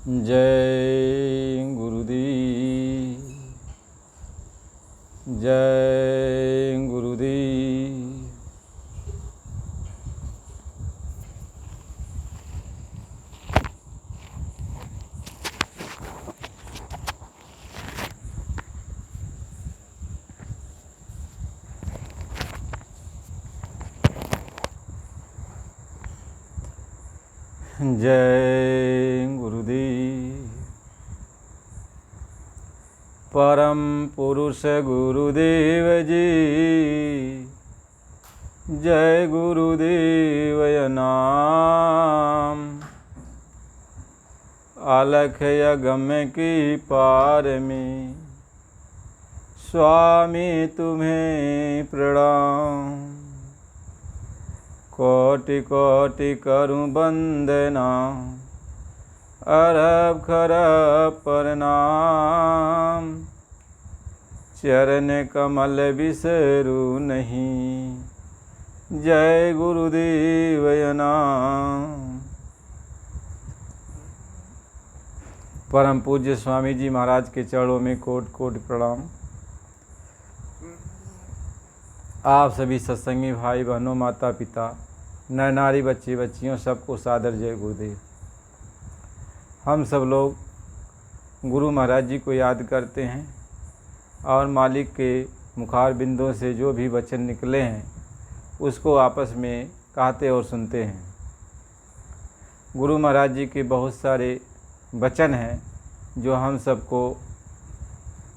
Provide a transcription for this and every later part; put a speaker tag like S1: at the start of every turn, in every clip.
S1: जय गुरुदेव, जय गुरुदेव। जय गुरुदेव। परम पुरुष गुरुदेव जी, जय गुरुदेव नाम। अलख यगम्य की पार में स्वामी तुम्हें प्रणाम। कोटि कोटि करूं वंदना, अरब खरब प्रणाम। चरण कमल बिसरू नहीं, जय गुरुदेव नाम। परम पूज्य स्वामी जी महाराज के चरणों में कोटि कोटि प्रणाम। आप सभी सत्संगी भाई बहनों, माता पिता, नर नारी, बच्चे बच्चियों, सबको सादर जय गुरुदेव। हम सब लोग गुरु महाराज जी को याद करते हैं और मालिक के मुखार बिंदों से जो भी वचन निकले हैं उसको आपस में कहते और सुनते हैं। गुरु महाराज जी के बहुत सारे वचन हैं जो हम सबको,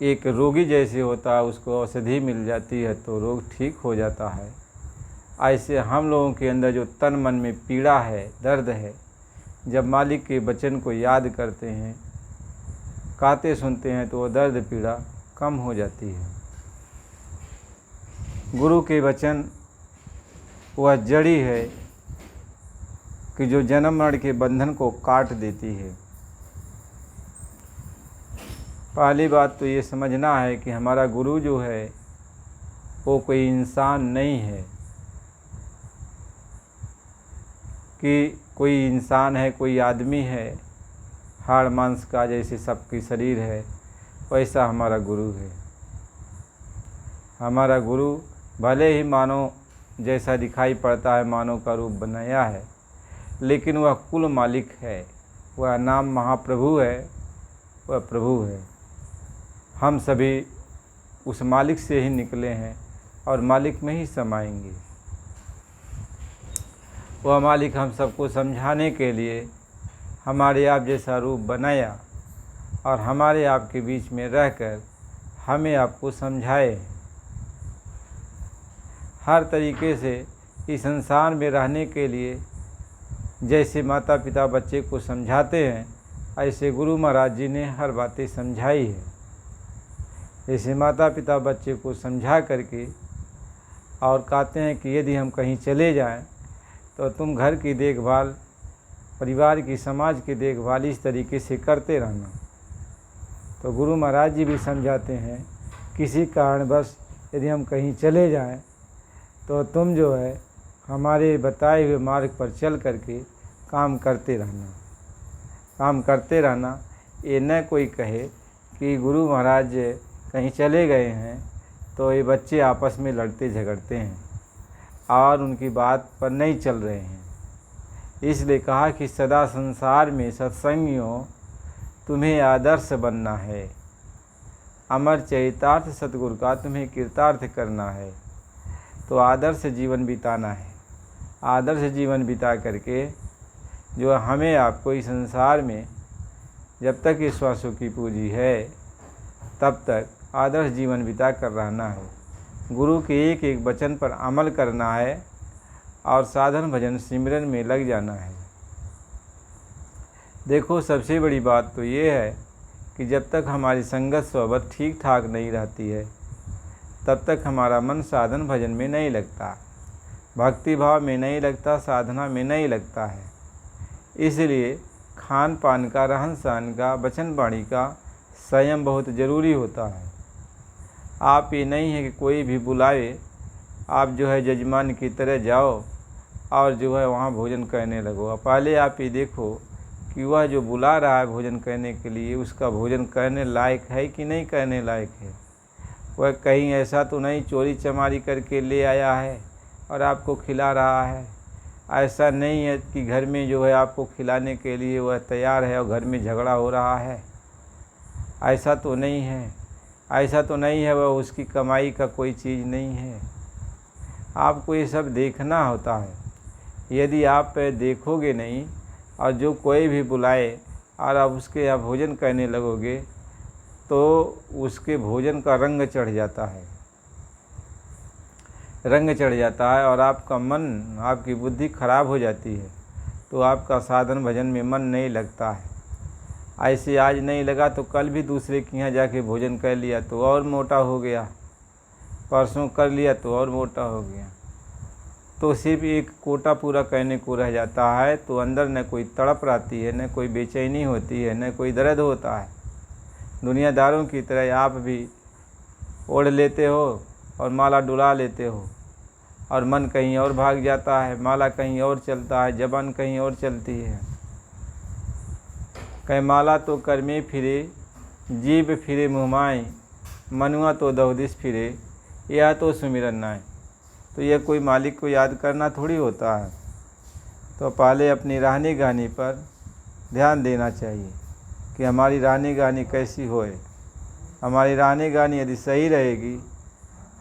S1: एक रोगी जैसे होता है उसको औषधि मिल जाती है तो रोग ठीक हो जाता है, ऐसे हम लोगों के अंदर जो तन मन में पीड़ा है, दर्द है, जब मालिक के वचन को याद करते हैं, कहते सुनते हैं तो वो दर्द पीड़ा कम हो जाती है। गुरु के वचन वह जड़ी है कि जो जन्म मरण के बंधन को काट देती है। पहली बात तो ये समझना है कि हमारा गुरु जो है वो कोई इंसान नहीं है कि कोई इंसान है, कोई आदमी है, हाड़ मांस का जैसे सबकी शरीर है वैसा हमारा गुरु है। हमारा गुरु भले ही मानव जैसा दिखाई पड़ता है, मानव का रूप बनाया है, लेकिन वह कुल मालिक है। वह नाम महाप्रभु है, वह प्रभु है। हम सभी उस मालिक से ही निकले हैं और मालिक में ही समाएंगे। वह मालिक हम सबको समझाने के लिए हमारे आप जैसा रूप बनाया और हमारे आप के बीच में रहकर हमें आपको समझाए। हर तरीके से इस संसार में रहने के लिए जैसे माता पिता बच्चे को समझाते हैं, ऐसे गुरु महाराज जी ने हर बातें समझाई है। जैसे माता पिता बच्चे को समझा करके और कहते हैं कि यदि हम कहीं चले जाएं तो तुम घर की देखभाल, परिवार की, समाज की देखभाल इस तरीके से करते रहना। तो गुरु महाराज जी भी समझाते हैं किसी कारणवश यदि हम कहीं चले जाएं तो तुम जो है हमारे बताए हुए मार्ग पर चल करके काम करते रहना। काम करते रहना, ये न कोई कहे कि गुरु महाराज कहीं चले गए हैं तो ये बच्चे आपस में लड़ते झगड़ते हैं और उनकी बात पर नहीं चल रहे हैं। इसलिए कहा कि सदा संसार में सत्संगियों तुम्हें आदर्श बनना है। अमर चरितार्थ सतगुरु का तुम्हें कृतार्थ करना है। तो आदर्श जीवन बिताना है। आदर्श जीवन बिता करके जो हमें आपको इस संसार में जब तक इस श्वासों की पूंजी है तब तक आदर्श जीवन बिता कर रहना है। गुरु के एक एक वचन पर अमल करना है और साधन भजन सिमरन में लग जाना है। देखो, सबसे बड़ी बात तो ये है कि जब तक हमारी संगत सोबत ठीक ठाक नहीं रहती है तब तक हमारा मन साधन भजन में नहीं लगता, भक्ति भाव में नहीं लगता, साधना में नहीं लगता है। इसलिए खान पान का, रहन सहन का, वचन वाणी का संयम बहुत ज़रूरी होता है। आप ये नहीं है कि कोई भी बुलाए आप जो है जजमान की तरह जाओ और जो है वहाँ भोजन करने लगो। पहले आप ये देखो कि वह जो बुला रहा है भोजन करने के लिए उसका भोजन करने लायक है कि नहीं करने लायक है। वह कहीं ऐसा तो नहीं चोरी चमारी करके ले आया है और आपको खिला रहा है। ऐसा नहीं है कि घर में जो है आपको खिलाने के लिए वह तैयार है और घर में झगड़ा हो रहा है। ऐसा तो नहीं है, ऐसा तो नहीं है, वह उसकी कमाई का कोई चीज़ नहीं है। आपको ये सब देखना होता है। यदि आप देखोगे नहीं और जो कोई भी बुलाए और आप उसके यहाँ भोजन करने लगोगे तो उसके भोजन का रंग चढ़ जाता है, रंग चढ़ जाता है और आपका मन, आपकी बुद्धि खराब हो जाती है। तो आपका साधन भजन में मन नहीं लगता है। ऐसे आज नहीं लगा तो कल भी दूसरे के यहाँ जाके भोजन कर लिया तो और मोटा हो गया, परसों कर लिया तो और मोटा हो गया। तो सिर्फ एक कोटा पूरा करने को रह जाता है तो अंदर न कोई तड़प रहती है, न कोई बेचैनी होती है, न कोई दर्द होता है। दुनियादारों की तरह आप भी ओढ़ लेते हो और माला डुला लेते हो और मन कहीं और भाग जाता है, माला कहीं और चलता है, जबान कहीं और चलती है। कहीं माला तो कर में फिरे, जीभ फिरे मुँहमाई, मनुआ तो दहुदिस फिरे, यह तो सुमिरन नाय। तो यह कोई मालिक को याद करना थोड़ी होता है। तो पहले अपनी रहनी गानी पर ध्यान देना चाहिए कि हमारी रहनी गानी कैसी होए। हमारी रहनी गानी यदि सही रहेगी,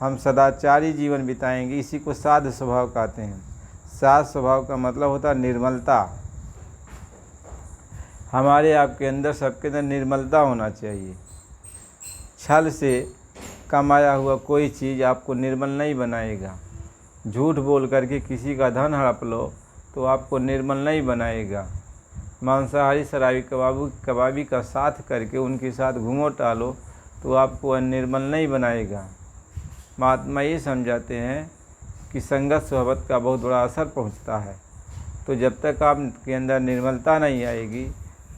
S1: हम सदाचारी जीवन बिताएंगे। इसी को साध स्वभाव कहते हैं। साध स्वभाव का मतलब होता है निर्मलता। हमारे आपके अंदर, सबके अंदर निर्मलता होना चाहिए। छल से कमाया हुआ कोई चीज़ आपको निर्मल नहीं बनाएगा। झूठ बोल करके किसी का धन हड़प लो तो आपको निर्मल नहीं बनाएगा। मांसाहारी शराबी कबाबी का साथ करके उनके साथ घूमो टालो तो आपको निर्मल नहीं बनाएगा। महात्मा ये समझाते हैं कि संगत सोहबत का बहुत बड़ा असर पहुंचता है। तो जब तक आपके अंदर निर्मलता नहीं आएगी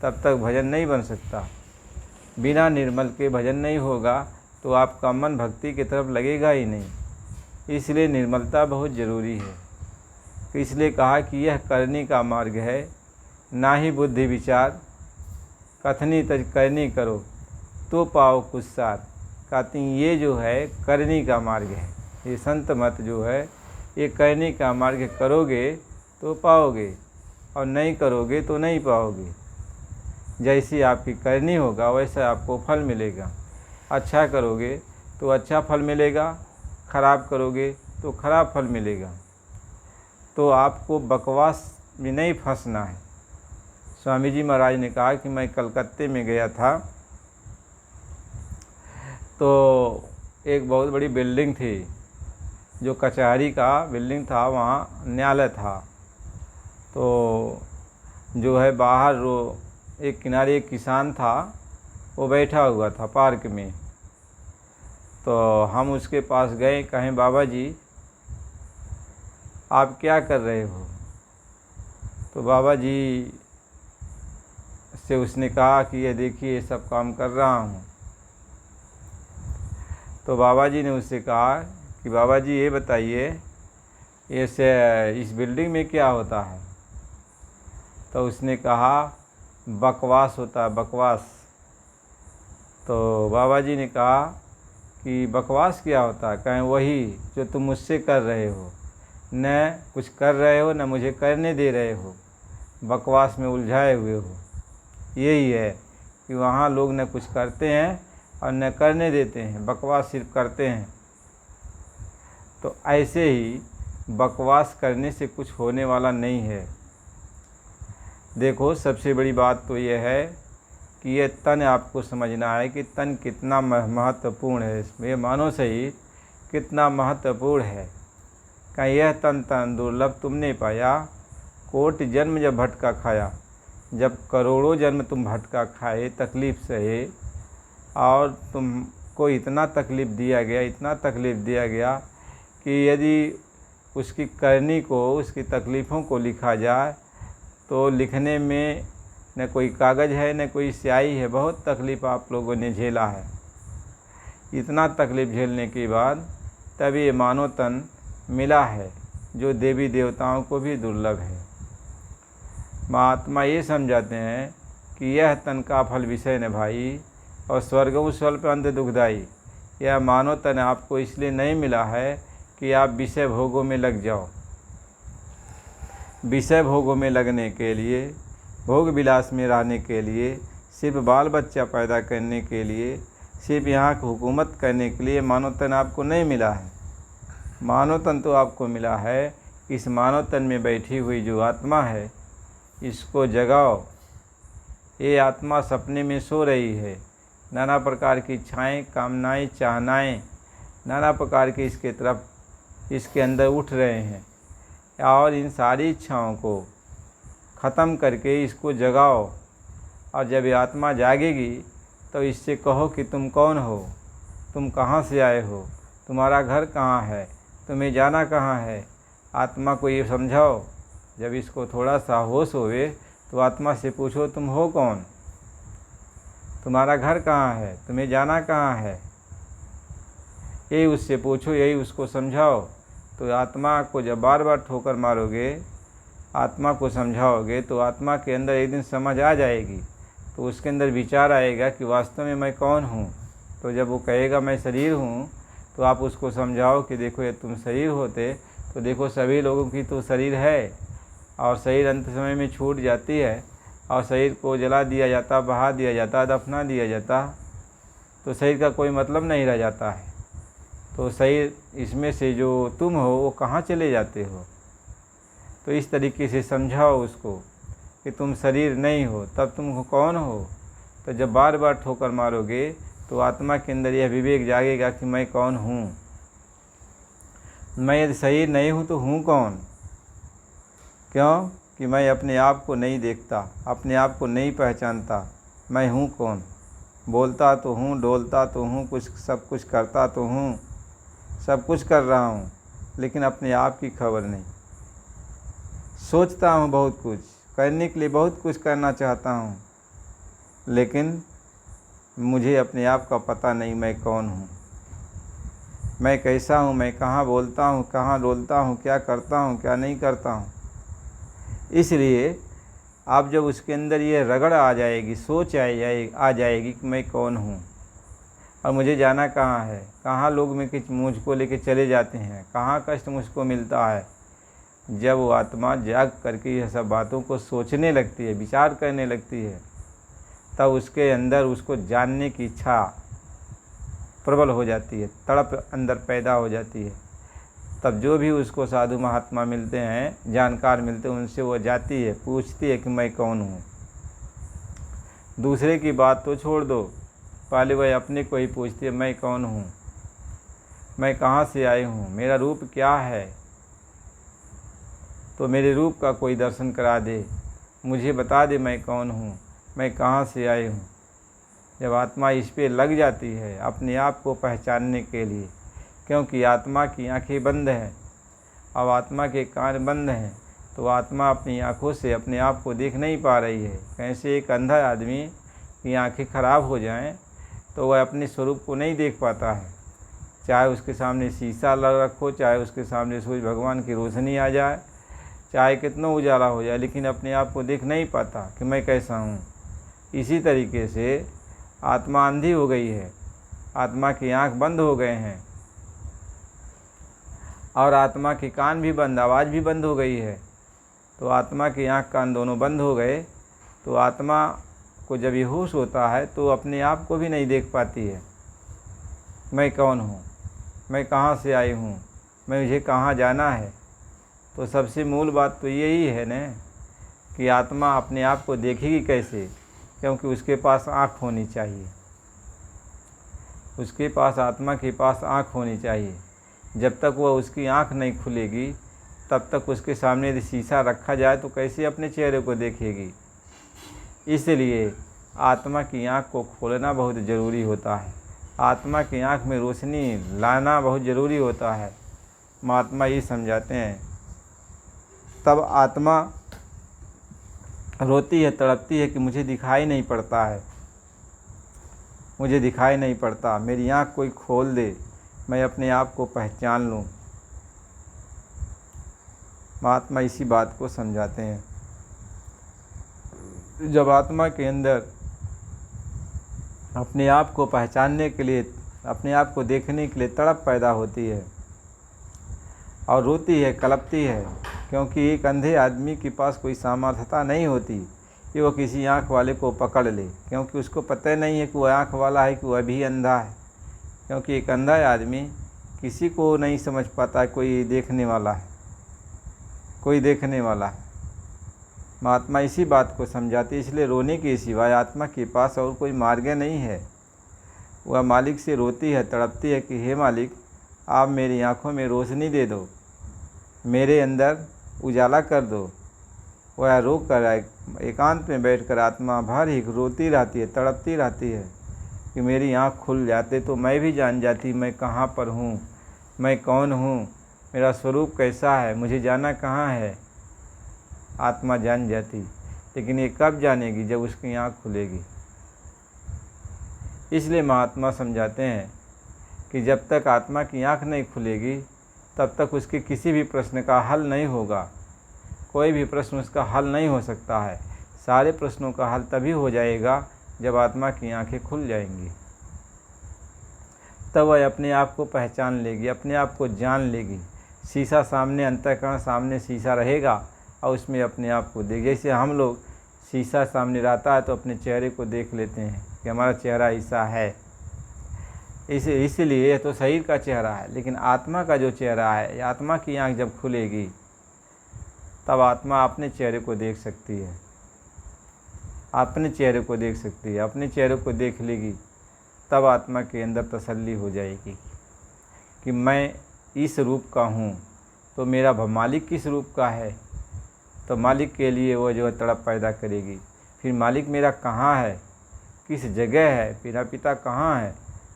S1: तब तक भजन नहीं बन सकता। बिना निर्मल के भजन नहीं होगा तो आपका मन भक्ति की तरफ लगेगा ही नहीं। इसलिए निर्मलता बहुत ज़रूरी है। तो इसलिए कहा कि यह करनी का मार्ग है, ना ही बुद्धि विचार, कथनी तज करनी करो तो पाओ कुछ सार। कहती ये जो है करनी का मार्ग है, ये संत मत जो है ये करनी का मार्ग। करोगे तो पाओगे और नहीं करोगे तो नहीं पाओगे। जैसी आपकी करनी होगा वैसा आपको फल मिलेगा। अच्छा करोगे तो अच्छा फल मिलेगा, खराब करोगे तो खराब फल मिलेगा। तो आपको बकवास में नहीं फंसना है। स्वामी जी महाराज ने कहा कि मैं कलकत्ते में गया था तो एक बहुत बड़ी बिल्डिंग थी, जो कचहरी का बिल्डिंग था, वहाँ न्यायालय था। तो जो है बाहर वो एक किनारे एक किसान था, वो बैठा हुआ था पार्क में। तो हम उसके पास गए, कहें बाबा जी आप क्या कर रहे हो। तो बाबा जी से उसने कहा कि ये देखिए सब काम कर रहा हूँ। तो बाबा जी ने उससे कहा कि बाबा जी ये बताइए इस बिल्डिंग में क्या होता है। तो उसने कहा बकवास होता है, बकवास। तो बाबा जी ने कहा कि बकवास क्या होता है। कहें वही जो तुम मुझसे कर रहे हो, न कुछ कर रहे हो न मुझे करने दे रहे हो, बकवास में उलझाए हुए हो। यही है कि वहाँ लोग न कुछ करते हैं और न करने देते हैं, बकवास सिर्फ करते हैं। तो ऐसे ही बकवास करने से कुछ होने वाला नहीं है। देखो सबसे बड़ी बात तो यह है कि ये तन आपको समझना है कि तन कितना महत्वपूर्ण है। इसमें ये मानो सही कितना महत्वपूर्ण है। कहीं यह तन दुर्लभ तुमने पाया, कोटि जन्म जब भटका खाया। जब करोड़ों जन्म तुम भटका खाए, तकलीफ़ सहे और तुमको इतना तकलीफ़ दिया गया, इतना तकलीफ़ दिया गया कि यदि उसकी करनी को, उसकी तकलीफ़ों को लिखा जाए तो लिखने में न कोई कागज़ है न कोई स्याही है। बहुत तकलीफ़ आप लोगों ने झेला है। इतना तकलीफ़ झेलने के बाद तब ये मानव तन मिला है, जो देवी देवताओं को भी दुर्लभ है। महात्मा ये समझाते हैं कि यह तन का फल विषय न भाई, और स्वर्गों स्वल्प अंत दुखदाई। यह मानव तन आपको इसलिए नहीं मिला है कि आप विषय भोगों में लग जाओ। विषय भोगों में लगने के लिए, भोग विलास में रहने के लिए, सिर्फ बाल बच्चा पैदा करने के लिए, सिर्फ यहाँ की हुकूमत करने के लिए मानव तन आपको नहीं मिला है। मानव तन तो आपको मिला है, इस मानव तन में बैठी हुई जो आत्मा है इसको जगाओ। ये आत्मा सपने में सो रही है, नाना प्रकार की इच्छाएँ, कामनाएँ, चाहनाएँ, नाना प्रकार के इसके तरफ इसके अंदर उठ रहे हैं, और इन सारी इच्छाओं को ख़त्म करके इसको जगाओ। और जब ये आत्मा जागेगी तो इससे कहो कि तुम कौन हो, तुम कहाँ से आए हो, तुम्हारा घर कहाँ है, तुम्हें जाना कहाँ है। आत्मा को ये समझाओ। जब इसको थोड़ा सा होश होवे तो आत्मा से पूछो तुम हो कौन, तुम्हारा घर कहाँ है, तुम्हें जाना कहाँ है। यही उससे पूछो, यही उसको समझाओ। तो आत्मा को जब बार बार ठोकर मारोगे, आत्मा को समझाओगे, तो आत्मा के अंदर एक दिन समझ आ जाएगी। तो उसके अंदर विचार आएगा कि वास्तव में मैं कौन हूँ। तो जब वो कहेगा मैं शरीर हूँ, तो आप उसको समझाओ कि देखो ये तुम शरीर होते तो देखो सभी लोगों की तो शरीर है, और शरीर अंत समय में छूट जाती है, और शरीर को जला दिया जाता, बहा दिया जाता, दफना दिया जाता, तो शरीर का कोई मतलब नहीं रह जाता है। तो शरीर इसमें से जो तुम हो वो कहाँ चले जाते हो। तो इस तरीके से समझाओ उसको कि तुम शरीर नहीं हो, तब तुम कौन हो। तो जब बार बार ठोकर मारोगे तो आत्मा के अंदर यह विवेक जागेगा कि मैं कौन हूँ। मैं यदि शरीर नहीं हूँ तो हूँ कौन। क्यों कि मैं अपने आप को नहीं देखता, अपने आप को नहीं पहचानता। मैं हूँ कौन। बोलता तो हूँ, डोलता तो हूँ, कुछ सब कुछ करता तो हूँ, सब कुछ कर रहा हूँ, लेकिन अपने आप की खबर नहीं। सोचता हूँ बहुत कुछ, करने के लिए बहुत कुछ करना चाहता हूँ, लेकिन मुझे अपने आप का पता नहीं मैं कौन हूँ, मैं कैसा हूँ, मैं कहाँ बोलता हूँ, कहाँ डोलता हूँ, क्या करता हूँ, क्या नहीं करता हूँ। इसलिए आप जब उसके अंदर ये रगड़ आ जाएगी, सोच आ जाएगी कि मैं कौन हूँ और मुझे जाना कहाँ है, कहाँ लोग मुझको लेके चले जाते हैं, कहाँ कष्ट मुझको मिलता है। जब वो आत्मा जाग करके यह सब बातों को सोचने लगती है, विचार करने लगती है, तब उसके अंदर उसको जानने की इच्छा प्रबल हो जाती है, तड़प अंदर पैदा हो जाती है। तब जो भी उसको साधु महात्मा मिलते हैं, जानकार मिलते हैं, उनसे वो जाती है, पूछती है कि मैं कौन हूँ। दूसरे की बात तो छोड़ दो, पहले वह अपने को ही पूछती है मैं कौन हूँ, मैं कहाँ से आई हूँ, मेरा रूप क्या है। तो मेरे रूप का कोई दर्शन करा दे, मुझे बता दे मैं कौन हूँ, मैं कहाँ से आई हूँ। जब आत्मा इस पे लग जाती है अपने आप को पहचानने के लिए, क्योंकि आत्मा की आंखें बंद हैं, अब आत्मा के कान बंद हैं, तो आत्मा अपनी आँखों से अपने आप को देख नहीं पा रही है। कैसे एक अंधा आदमी की आंखें खराब हो जाएं तो वह अपने स्वरूप को नहीं देख पाता है। चाहे उसके सामने शीशा लग रखो, चाहे उसके सामने सूर्य भगवान की रोशनी आ जाए, चाहे कितना उजाला हो जाए, लेकिन अपने आप को देख नहीं पाता कि मैं कैसा हूँ। इसी तरीके से आत्मा अंधी हो गई है, आत्मा की आँख बंद हो गए हैं, और आत्मा के कान भी बंद, आवाज़ भी बंद हो गई है। तो आत्मा की आँख कान दोनों बंद हो गए, तो आत्मा को जब ये होश होता है तो अपने आप को भी नहीं देख पाती है। मैं कौन हूँ, मैं कहाँ से आई हूँ, मुझे कहाँ जाना है। तो सबसे मूल बात तो यही है न कि आत्मा अपने आप को देखेगी कैसे, क्योंकि उसके पास आँख होनी चाहिए, उसके पास, आत्मा के पास आँख होनी चाहिए। जब तक वह उसकी आँख नहीं खुलेगी तब तक उसके सामने यदि शीशा रखा जाए तो कैसे अपने चेहरे को देखेगी। इसलिए आत्मा की आँख को खोलना बहुत ज़रूरी होता है, आत्मा की आँख में रोशनी लाना बहुत ज़रूरी होता है। महात्मा ये समझाते हैं। तब आत्मा रोती है, तड़पती है कि मुझे दिखाई नहीं पड़ता है, मुझे दिखाई नहीं पड़ता, मेरी आँख कोई खोल दे, मैं अपने आप को पहचान लूँ। महात्मा इसी बात को समझाते हैं। जब आत्मा के अंदर अपने आप को पहचानने के लिए, अपने आप को देखने के लिए तड़प पैदा होती है और रोती है, कलपती है, क्योंकि एक अंधे आदमी के पास कोई सामर्थ्यता नहीं होती कि वो किसी आँख वाले को पकड़ ले, क्योंकि उसको पता नहीं है कि वह आँख वाला है कि वह भी अंधा है। क्योंकि एक अंधा आदमी किसी को नहीं समझ पाता कोई देखने वाला है, कोई देखने वाला है। महात्मा इसी बात को समझाते, इसलिए रोने के सिवाय आत्मा के पास और कोई मार्ग नहीं है। वह मालिक से रोती है, तड़पती है कि हे मालिक, आप मेरी आँखों में रोशनी दे दो, मेरे अंदर उजाला कर दो। वह रो कर एकांत में बैठकर आत्मा भर ही रोती रहती है, तड़पती रहती है कि मेरी आँख खुल जाते तो मैं भी जान जाती मैं कहाँ पर हूँ, मैं कौन हूँ, मेरा स्वरूप कैसा है, मुझे जाना कहाँ है। आत्मा जान जाती, लेकिन ये कब जानेगी? जब उसकी आँख खुलेगी। इसलिए महात्मा समझाते हैं कि जब तक आत्मा की आँख नहीं खुलेगी तब तक उसके किसी भी प्रश्न का हल नहीं होगा। कोई भी प्रश्न उसका हल नहीं हो सकता है। सारे प्रश्नों का हल तभी हो जाएगा जब आत्मा की आँखें खुल जाएंगी। तब वह अपने आप को पहचान लेगी, अपने आप को जान लेगी। शीशा सामने, अंतःकरण सामने शीशा रहेगा और उसमें अपने आप को देख। जैसे हम लोग शीशा सामने रहता है तो अपने चेहरे को देख लेते हैं कि हमारा चेहरा ऐसा है, इसलिए यह तो शरीर का चेहरा है। लेकिन आत्मा का जो चेहरा है, आत्मा की आँख जब खुलेगी तब आत्मा अपने चेहरे को देख सकती है, अपने चेहरे को देख सकती है। अपने चेहरे को देख लेगी तब आत्मा के अंदर तसल्ली हो जाएगी कि मैं इस रूप का हूँ, तो मेरा मालिक किस रूप का है। तो मालिक के लिए वो जो है तड़प पैदा करेगी। फिर मालिक मेरा कहाँ है, किस जगह है, मेरा पिता कहाँ है,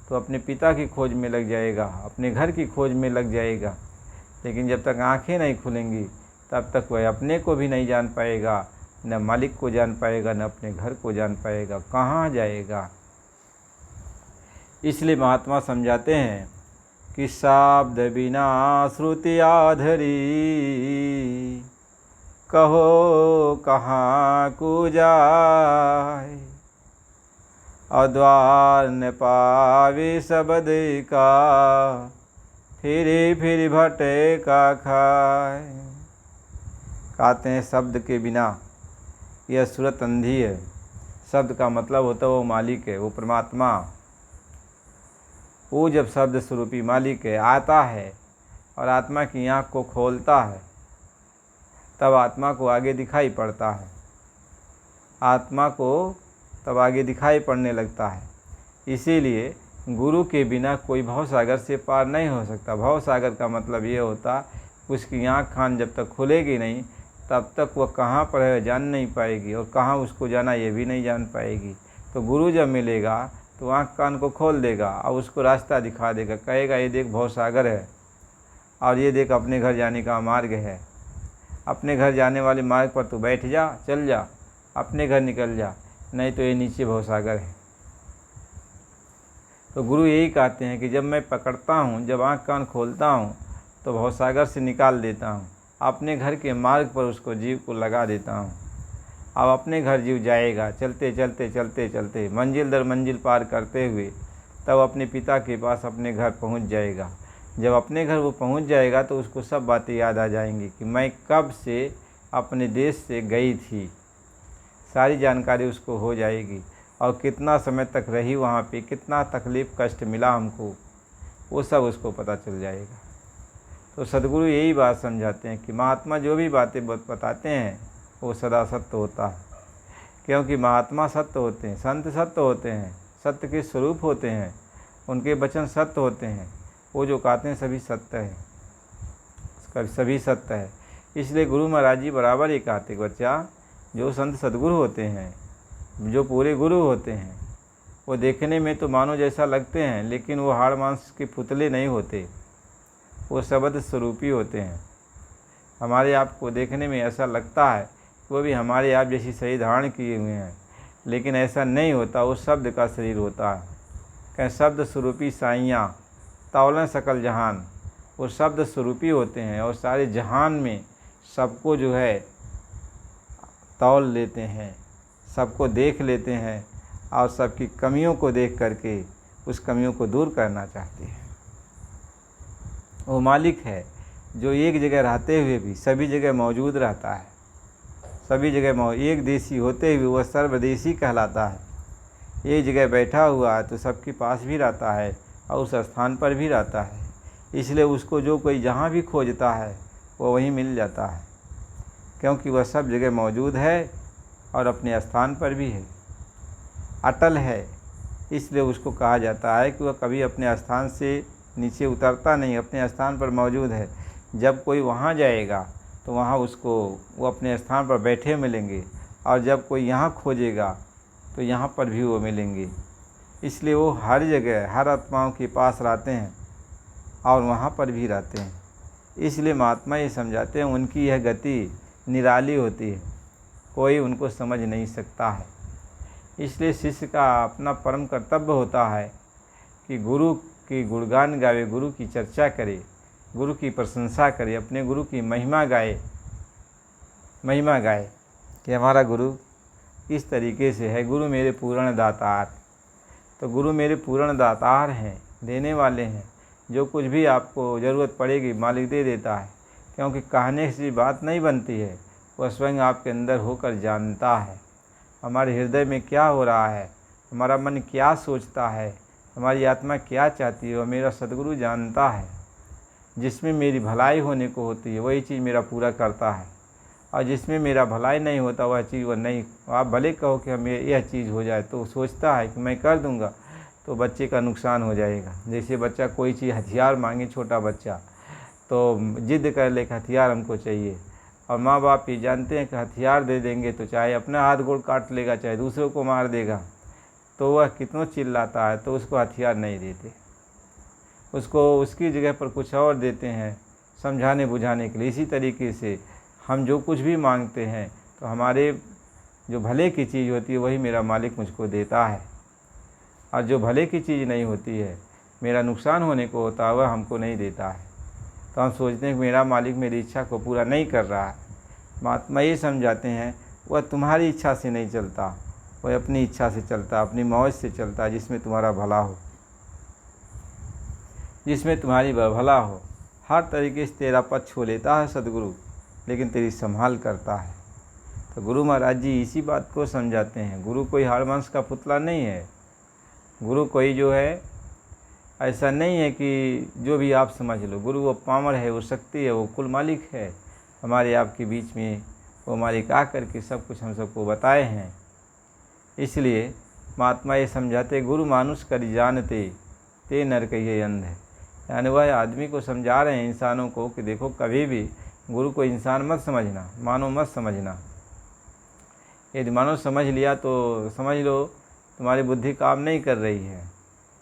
S1: तो अपने पिता की खोज में लग जाएगा, अपने घर की खोज में लग जाएगा। लेकिन जब तक आँखें नहीं खुलेंगी तब तक वह अपने को भी नहीं जान पाएगा, न मालिक को जान पाएगा, न अपने घर को जान पाएगा, कहाँ जाएगा। इसलिए महात्मा समझाते हैं कि शब्द बिना श्रुति आधरी, कहो कहाँ को जाए, अद्वार न पावे शब्द का, फिर भटे का खाए। कहते हैं शब्द के बिना यह सूरत अंधी है। शब्द का मतलब होता है वो मालिक है, वो परमात्मा। वो जब शब्द स्वरूपी मालिक है आता है और आत्मा की आँख को खोलता है तब आत्मा को आगे दिखाई पड़ता है, आत्मा को तब आगे दिखाई पड़ने लगता है। इसीलिए गुरु के बिना कोई भवसागर से पार नहीं हो सकता। भवसागर का मतलब ये होता उसकी आँख कान जब तक खुलेगी नहीं तब तक वह कहाँ पर है जान नहीं पाएगी, और कहाँ उसको जाना ये भी नहीं जान पाएगी। तो गुरु जब मिलेगा तो आँख कान को खोल देगा और उसको रास्ता दिखा देगा, कहेगा ये देख भवसागर है और ये देख अपने घर जाने का मार्ग है, अपने घर जाने वाले मार्ग पर तू बैठ जा, चल जा, अपने घर निकल जा, नहीं तो ये नीचे भवसागर है। तो गुरु यही कहते हैं कि जब मैं पकड़ता हूँ, जब आँख कान खोलता हूँ तो भवसागर से निकाल देता हूँ, अपने घर के मार्ग पर उसको जीव को लगा देता हूँ। अब अपने घर जीव जाएगा, चलते चलते चलते चलते मंजिल दर मंजिल पार करते हुए तब अपने पिता के पास अपने घर पहुँच जाएगा। जब अपने घर वो पहुँच जाएगा तो उसको सब बातें याद आ जाएंगी कि मैं कब से अपने देश से गई थी, सारी जानकारी उसको हो जाएगी, और कितना समय तक रही वहाँ पे, कितना तकलीफ़ कष्ट मिला हमको, वो सब उसको पता चल जाएगा। तो सद्गुरु यही बात समझाते हैं कि महात्मा जो भी बातें बताते हैं वो सदा सत्य होता है, क्योंकि महात्मा सत्य होते हैं, संत सत्य होते हैं, सत्य के स्वरूप होते हैं, उनके वचन सत्य होते हैं, वो जो कहते हैं सभी सत्य है, सभी सत्य है। इसलिए गुरु महाराज जी बराबर ही कहते बच्चा, जो संत सद्गुरु होते हैं, जो पूरे गुरु होते हैं, वो देखने में तो मानो जैसा लगते हैं, लेकिन वो हाड़ मांस के पुतले नहीं होते, वो शब्द स्वरूपी होते हैं। हमारे आप को देखने में ऐसा लगता है वो भी हमारे आप जैसी शरीर धारण किए हुए हैं, लेकिन ऐसा नहीं होता, वो शब्द का शरीर होता है। कहें शब्द स्वरूपी साइयाँ तौलन सकल जहान, वो शब्द स्वरूपी होते हैं और सारे जहान में सबको जो है तौल लेते हैं, सबको देख लेते हैं और सबकी कमियों को देख करके उस कमियों को दूर करना चाहते हैं। वो मालिक है जो एक जगह रहते हुए भी सभी जगह मौजूद रहता है, सभी जगह एक देशी होते हुए वह सर्वदेशी कहलाता है। एक जगह बैठा हुआ है तो सबके पास भी रहता है और उस स्थान पर भी रहता है, इसलिए उसको जो कोई जहाँ भी खोजता है वो वहीं मिल जाता है, क्योंकि वह सब जगह मौजूद है और अपने स्थान पर भी है, अटल है। इसलिए उसको कहा जाता है कि वह कभी अपने स्थान से नीचे उतरता नहीं, अपने स्थान पर मौजूद है। जब कोई वहाँ जाएगा तो वहाँ उसको वो अपने स्थान पर बैठे मिलेंगे, और जब कोई यहाँ खोजेगा तो यहाँ पर भी वो मिलेंगे। इसलिए वो हर जगह हर आत्माओं के पास रहते हैं और वहाँ पर भी रहते हैं। इसलिए महात्मा ये समझाते हैं उनकी यह गति निराली होती है, कोई उनको समझ नहीं सकता है। इसलिए शिष्य का अपना परम कर्तव्य होता है कि गुरु की गुणगान गावे, गुरु की चर्चा करे, गुरु की प्रशंसा करे, अपने गुरु की महिमा गाए कि हमारा गुरु इस तरीके से है, गुरु मेरे पूर्ण दातार। तो गुरु मेरे पूर्ण दातार हैं, देने वाले हैं। जो कुछ भी आपको ज़रूरत पड़ेगी मालिक दे देता है, क्योंकि कहने से बात नहीं बनती है, वह स्वयं आपके अंदर होकर जानता है हमारे हृदय में क्या हो रहा है, हमारा मन क्या सोचता है, हमारी आत्मा क्या चाहती है, वह मेरा सद्गुरु जानता है। जिसमें मेरी भलाई होने को होती है वही चीज़ मेरा पूरा करता है, और जिसमें मेरा भलाई नहीं होता वह चीज़ वह नहीं। आप भले कहो कि हमें यह चीज़ हो जाए तो सोचता है कि मैं कर दूंगा, तो बच्चे का नुकसान हो जाएगा। जैसे बच्चा कोई चीज़ हथियार मांगे, छोटा बच्चा तो जिद कर ले कि हथियार हमको चाहिए, और माँ बाप ये जानते हैं कि हथियार दे देंगे तो चाहे अपना हाथ गोड़ काट लेगा, चाहे दूसरों को मार देगा, तो वह कितना चिल्लाता है, तो उसको हथियार नहीं देते, उसको उसकी जगह पर कुछ और देते हैं समझाने बुझाने के लिए। इसी तरीके से हम जो कुछ भी मांगते हैं तो हमारे जो भले की चीज़ होती है वही मेरा मालिक मुझको देता है, और जो भले की चीज़ नहीं होती है, मेरा नुकसान होने को होता है, वह हमको नहीं देता है। तो हम सोचते हैं कि मेरा मालिक मेरी इच्छा को पूरा नहीं कर रहा है। महात्मा ये समझाते हैं वह तुम्हारी इच्छा से नहीं चलता, वह अपनी इच्छा से चलता, अपनी मौज से चलता, जिसमें तुम्हारा भला हो, जिसमें तुम्हारी भला हो। हर तरीके से तेरा पक्ष हो लेता है सदगुरु, लेकिन तेरी संभाल करता है। तो गुरु महाराज जी इसी बात को समझाते हैं। गुरु कोई हरवंश का पुतला नहीं है, गुरु कोई जो है ऐसा नहीं है कि जो भी आप समझ लो। गुरु वो पामर है, वो शक्ति है, वो कुल मालिक है हमारे आपके बीच में। वो मालिक आकर के सब कुछ हम सबको बताए हैं। इसलिए महात्मा ये समझाते गुरु मानुष कर जानते ते नर कहिए अंध है। यानी वह आदमी को समझा रहे हैं, इंसानों को, कि देखो कभी भी गुरु को इंसान मत समझना, मानो मत समझना। यदि मानो समझ लिया तो समझ लो तुम्हारी बुद्धि काम नहीं कर रही है।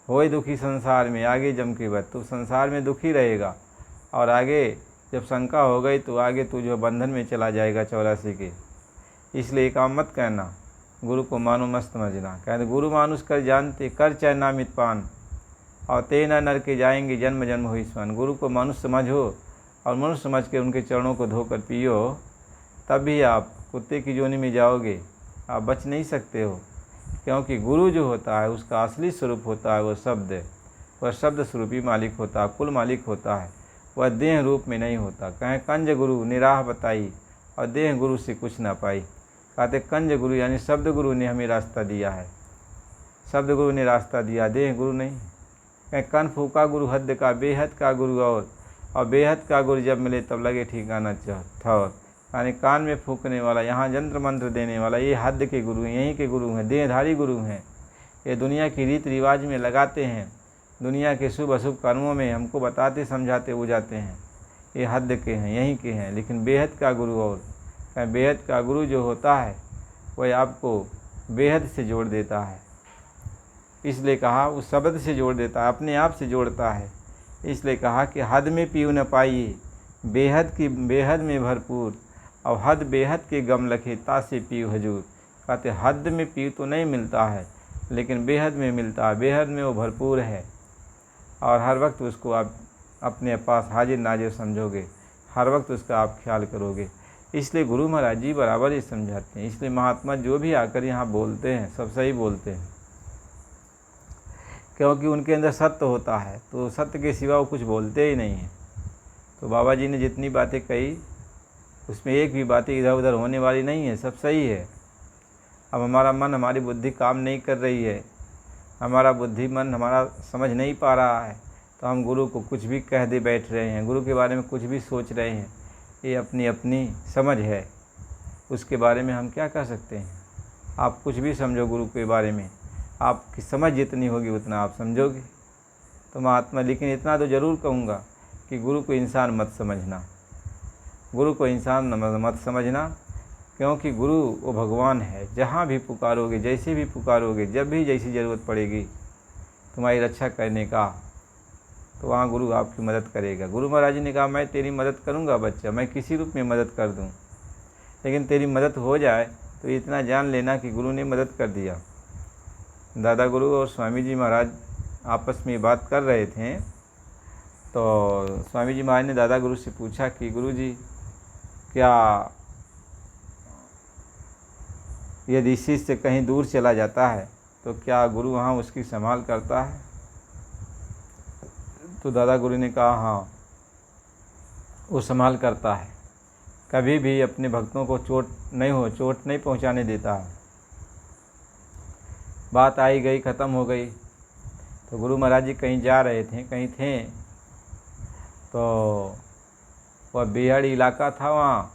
S1: होए दुखी संसार में आगे जम के बत, तो संसार में दुखी रहेगा, और आगे जब शंका हो गई तो आगे तू जो बंधन में चला जाएगा 84 के। इसलिए काम मत करना, गुरु को मानो मत समझना। कहते गुरु मानुष कर जानते कर चाहे नामित पान, और ते न नर के जाएंगे जन्म जन्म हुई स्वान। गुरु को मनुष्य समझो और मनुष्य समझ के उनके चरणों को धोकर पियो, तब भी आप कुत्ते की जोनी में जाओगे, आप बच नहीं सकते हो। क्योंकि गुरु जो होता है उसका असली स्वरूप होता है वो शब्द है, वह शब्द स्वरूपी मालिक होता है, कुल मालिक होता है। वह देह रूप में नहीं होता। कहें कंज गुरु निराह बताई, और देह गुरु से कुछ ना पाई। कहते कंज गुरु यानी शब्द गुरु ने हमें रास्ता दिया है, शब्द गुरु ने रास्ता दिया, देह गुरु नहीं। कहें कन फूका गुरु हद का, बेहद का गुरु और बेहद का गुरु जब मिले तब लगे ठिकाना ठौर। यानी कान में फूकने वाला, यहाँ यंत्र मंत्र देने वाला, ये हद के गुरु हैं, यहीं के गुरु हैं, देहधारी गुरु हैं। ये दुनिया की रीत रिवाज में लगाते हैं, दुनिया के शुभ अशुभ कर्मों में हमको बताते समझाते बुझाते हैं, ये हद के हैं, यहीं के हैं। लेकिन बेहद का गुरु, और बेहद का गुरु जो होता है वह आपको बेहद से जोड़ देता है। इसलिए कहा उस शब्द से जोड़ देता है, अपने आप से जोड़ता है। इसलिए कहा कि हद में पीऊ न पाइए, बेहद में भरपूर, और हद बेहद के गम लखे तासे पीऊ हजूर। कहते हद में पीऊ तो नहीं मिलता है, लेकिन बेहद में मिलता है, बेहद में वो भरपूर है, और हर वक्त उसको आप अपने पास हाजिर नाजिर समझोगे, हर वक्त उसका आप ख्याल करोगे। इसलिए गुरु महाराज जी बराबर ही समझाते हैं। इसलिए महात्मा जो भी आकर यहाँ बोलते हैं सब सही बोलते हैं, क्योंकि उनके अंदर सत्य होता है, तो सत्य के सिवा वो कुछ बोलते ही नहीं हैं। तो बाबा जी ने जितनी बातें कही उसमें एक भी बातें इधर उधर होने वाली नहीं है, सब सही है। अब हमारा मन, हमारी बुद्धि काम नहीं कर रही है, हमारा बुद्धि मन हमारा समझ नहीं पा रहा है, तो हम गुरु को कुछ भी कह दे बैठ रहे हैं, गुरु के बारे में कुछ भी सोच रहे हैं। ये अपनी अपनी समझ है, उसके बारे में हम क्या कह सकते हैं। आप कुछ भी समझो गुरु के बारे में, आपकी समझ जितनी होगी उतना आप समझोगे। तो महात्मा, लेकिन इतना तो ज़रूर कहूँगा कि गुरु को इंसान मत समझना, गुरु को इंसान मत समझना, क्योंकि गुरु वो भगवान है। जहाँ भी पुकारोगे, जैसे भी पुकारोगे, जब भी जैसी ज़रूरत पड़ेगी तुम्हारी रक्षा करने का, तो वहाँ गुरु आपकी मदद करेगा। गुरु महाराज जी ने कहा, मैं तेरी मदद करूँगा बच्चा, मैं किसी रूप में मदद कर दूँ, लेकिन तेरी मदद हो जाए तो इतना जान लेना कि गुरु ने मदद कर दिया। दादा गुरु और स्वामी जी महाराज आपस में बात कर रहे थे, तो स्वामी जी महाराज ने दादा गुरु से पूछा कि गुरु जी, क्या यदि शिष्य कहीं दूर चला जाता है तो क्या गुरु वहाँ उसकी संभाल करता है? तो दादा गुरु ने कहा, हाँ, वो संभाल करता है, कभी भी अपने भक्तों को चोट नहीं पहुँचाने देता है। बात आई गई, ख़त्म हो गई। तो गुरु महाराज जी कहीं जा रहे थे, कहीं थे, तो वह बेहड़ इलाका था, वहाँ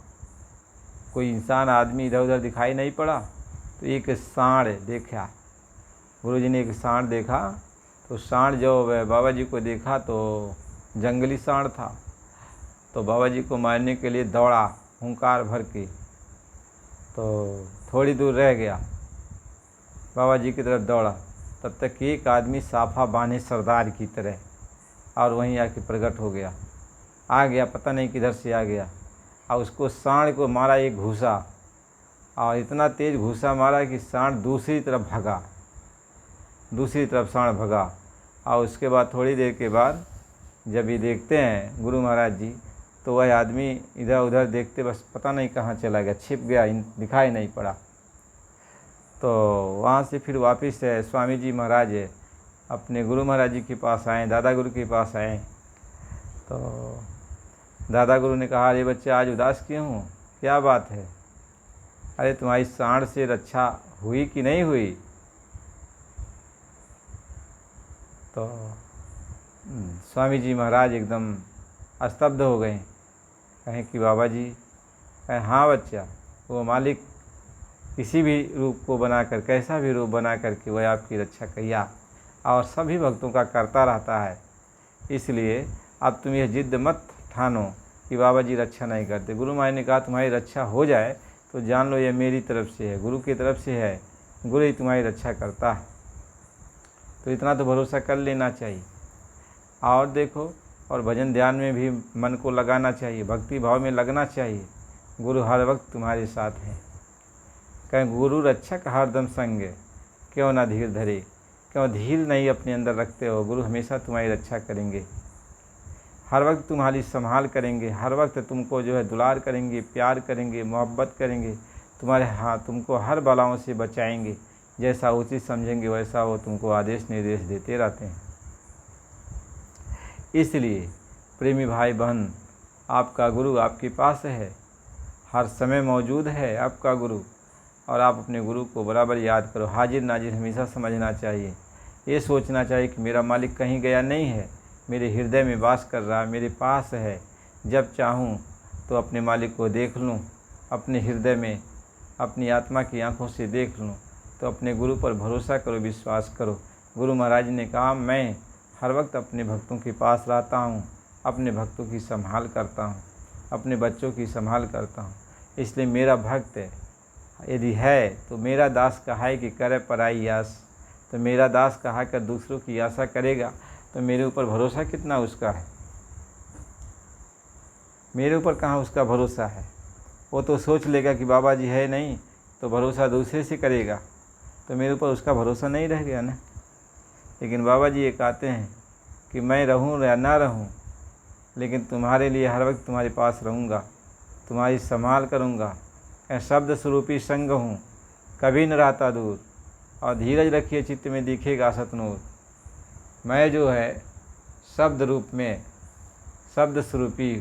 S1: कोई इंसान आदमी इधर उधर दिखाई नहीं पड़ा। तो एक सांड देखा, गुरुजी ने एक सांड देखा। तो सांड जो बाबा जी को देखा तो जंगली सांड था, तो बाबा जी को मारने के लिए दौड़ा हुंकार भर के, तो थोड़ी दूर रह गया, बाबा जी की तरफ दौड़ा। तब तक एक आदमी साफा बांधे सरदार की तरह और वहीं आके प्रकट हो गया, आ गया, पता नहीं किधर से आ गया, और उसको सांड को मारा एक घूसा, और इतना तेज़ घूसा मारा कि सांड दूसरी तरफ भगा, दूसरी तरफ सांड भगा। और उसके बाद थोड़ी देर के बाद जब ये देखते हैं गुरु महाराज जी, तो वह आदमी इधर उधर देखते बस पता नहीं कहाँ चला गया, छिप गया, दिखाई नहीं पड़ा। तो वहाँ से फिर वापस स्वामी जी महाराज अपने गुरु महाराज जी के पास आए, दादा गुरु के पास आए। तो दादा गुरु ने कहा, अरे बच्चे आज उदास क्यों हो, क्या बात है? अरे तुम्हारी सांड से रक्षा हुई कि नहीं हुई? तो स्वामी जी महाराज एकदम स्तब्ध हो गए, कहें कि बाबा जी, कहें हाँ बच्चा, वो मालिक किसी भी रूप को बनाकर, कैसा भी रूप बना करके वह आपकी रक्षा किया और सभी भक्तों का करता रहता है। इसलिए अब तुम यह जिद मत ठानो कि बाबा जी रक्षा नहीं करते। गुरु महाराज ने कहा, तुम्हारी रक्षा हो जाए तो जान लो ये मेरी तरफ से है, गुरु की तरफ से है, गुरु ही तुम्हारी रक्षा करता है। तो इतना तो भरोसा कर लेना चाहिए। और देखो, और भजन ध्यान में भी मन को लगाना चाहिए, भक्ति भाव में लगना चाहिए। गुरु हर वक्त तुम्हारे साथ हैं। कहें गुरु रक्षक हरदम संग, क्यों ना धीर धरे, क्यों धीर नहीं अपने अंदर रखते हो? गुरु हमेशा तुम्हारी रक्षा करेंगे, हर वक्त तुम्हारी संभाल करेंगे, हर वक्त तुमको जो है दुलार करेंगे, प्यार करेंगे, मोहब्बत करेंगे, तुम्हारे तुमको हर बलाओं से बचाएंगे। जैसा उचित समझेंगे वैसा वो तुमको आदेश निर्देश देते रहते हैं। इसलिए प्रेमी भाई बहन, आपका गुरु आपके पास है, हर समय मौजूद है आपका गुरु, और आप अपने गुरु को बराबर याद करो। हाजिर नाजिर हमेशा समझना चाहिए, ये सोचना चाहिए कि मेरा मालिक कहीं गया नहीं है, मेरे हृदय में वास कर रहा है, मेरे पास है। जब चाहूँ तो अपने मालिक को देख लूँ, अपने हृदय में अपनी आत्मा की आंखों से देख लूँ। तो अपने गुरु पर भरोसा करो, विश्वास करो। गुरु महाराज ने कहा, मैं हर वक्त अपने भक्तों के पास रहता हूँ, अपने भक्तों की संभाल करता हूँ, अपने बच्चों की संभाल करता हूँ। इसलिए मेरा भक्त यदि है तो मेरा दास कहाए कि करे पराई आस, तो मेरा दास कहा कर दूसरों की आशा करेगा तो मेरे ऊपर भरोसा कितना उसका है? मेरे ऊपर कहाँ उसका भरोसा है? वो तो सोच लेगा कि बाबा जी है नहीं, तो भरोसा दूसरे से करेगा, तो मेरे ऊपर उसका भरोसा नहीं रह गया ना। लेकिन बाबा जी ये कहते हैं कि मैं रहूँ या ना रहूँ, लेकिन तुम्हारे लिए हर वक्त तुम्हारे पास रहूँगा, तुम्हारी संभाल करूँगा। कहीं शब्द स्वरूपी संग हूँ, कभी न रहता दूर, और धीरज रखिए चित्त में दिखेगा सतनूर। मैं जो है शब्द रूप में, शब्द स्वरूपी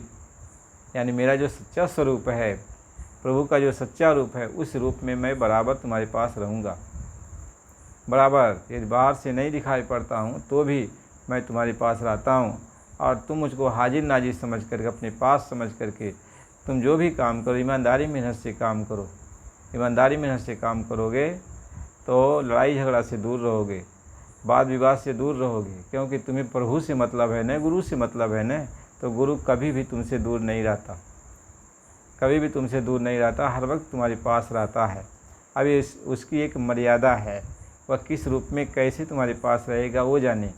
S1: यानी मेरा जो सच्चा स्वरूप है, प्रभु का जो सच्चा रूप है, उस रूप में मैं बराबर तुम्हारे पास रहूँगा। बराबर यदि बाहर से नहीं दिखाई पड़ता हूँ तो भी मैं तुम्हारे पास रहता हूँ, और तुम मुझको हाजिर नाजिर समझ करके, अपने पास समझ करके तुम जो भी काम करो ईमानदारी मेहनत से काम करो। ईमानदारी मेहनत से काम करोगे तो लड़ाई झगड़ा से दूर रहोगे, वाद विवाद से दूर रहोगे, क्योंकि तुम्हें प्रभु से मतलब है न, गुरु से मतलब है न। तो गुरु कभी भी तुमसे दूर नहीं रहता, कभी भी तुमसे दूर नहीं रहता, हर वक्त तुम्हारे पास रहता है। अभी उसकी एक मर्यादा है, वह किस रूप में कैसे तुम्हारे पास रहेगा वो जाने।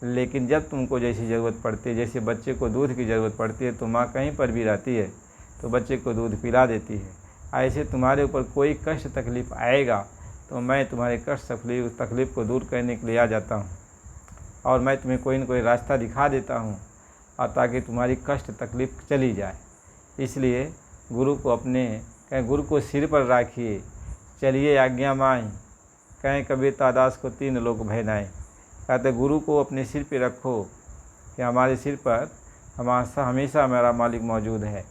S1: लेकिन जब तुमको जैसी ज़रूरत पड़ती है, जैसे बच्चे को दूध की ज़रूरत पड़ती है तो माँ कहीं पर भी रहती है तो बच्चे को दूध पिला देती है। ऐसे तुम्हारे ऊपर कोई कष्ट तकलीफ़ आएगा तो मैं तुम्हारे कष्ट तकलीफ़ को दूर करने के लिए आ जाता हूँ, और मैं तुम्हें कोई न कोई रास्ता दिखा देता हूँ, और ताकि तुम्हारी कष्ट तकलीफ़ चली जाए। इसलिए गुरु को कहें गुरु को सिर पर राखिए, चलिए आज्ञा माई, कहें कबीर दास को तीन लोक भय नाई। कहते गुरु को अपने सिर पे रखो कि हमारे सिर पर हमेशा हमारा मालिक मौजूद है,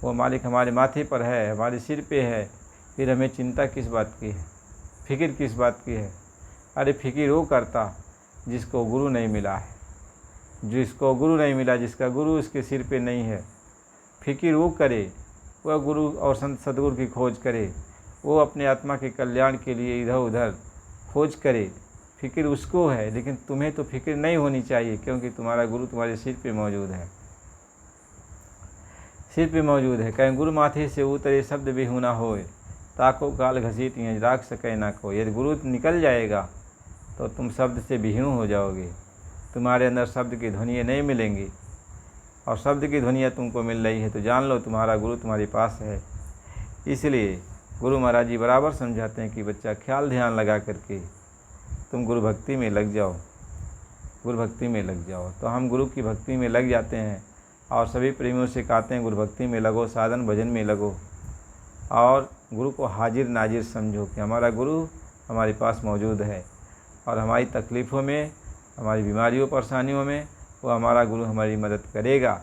S1: वो मालिक हमारे माथे पर है, हमारे सिर पे है। फिर हमें चिंता किस बात की है, फिक्र किस बात की है? अरे फिक्र वो करता जिसको गुरु नहीं मिला है, जिसको गुरु नहीं मिला, जिसका गुरु उसके सिर पे नहीं है। फिक्र वो करे, वह गुरु और संत सद्गुरु की खोज करे, वो अपने आत्मा के कल्याण के लिए इधर उधर खोज करे। फिक्र उसको है, लेकिन तुम्हें तो फिक्र नहीं होनी चाहिए, क्योंकि तुम्हारा गुरु तुम्हारे सिर पे मौजूद है, सिर पे मौजूद है। कहीं गुरु माथे से उतरे शब्द भी होना होए, ताको काल घसीट राख सके ना को। यदि गुरु निकल जाएगा तो तुम शब्द से विहीन हो जाओगे, तुम्हारे अंदर शब्द की ध्वनियाँ नहीं मिलेंगी, और शब्द की ध्वनियाँ तुमको मिल रही है तो जान लो तुम्हारा गुरु तुम्हारे पास है। इसलिए गुरु महाराज जी बराबर समझाते हैं कि बच्चा ख्याल ध्यान लगा करके तुम गुरु भक्ति में लग जाओ, गुरु भक्ति में लग जाओ। तो हम गुरु की भक्ति में लग जाते हैं, और सभी प्रेमियों से कहते हैं गुरु भक्ति में लगो, साधन भजन में लगो, और गुरु को हाजिर नाजिर समझो कि हमारा गुरु हमारे पास मौजूद है, और हमारी तकलीफ़ों में, हमारी बीमारियों परेशानियों में वो हमारा गुरु हमारी मदद करेगा।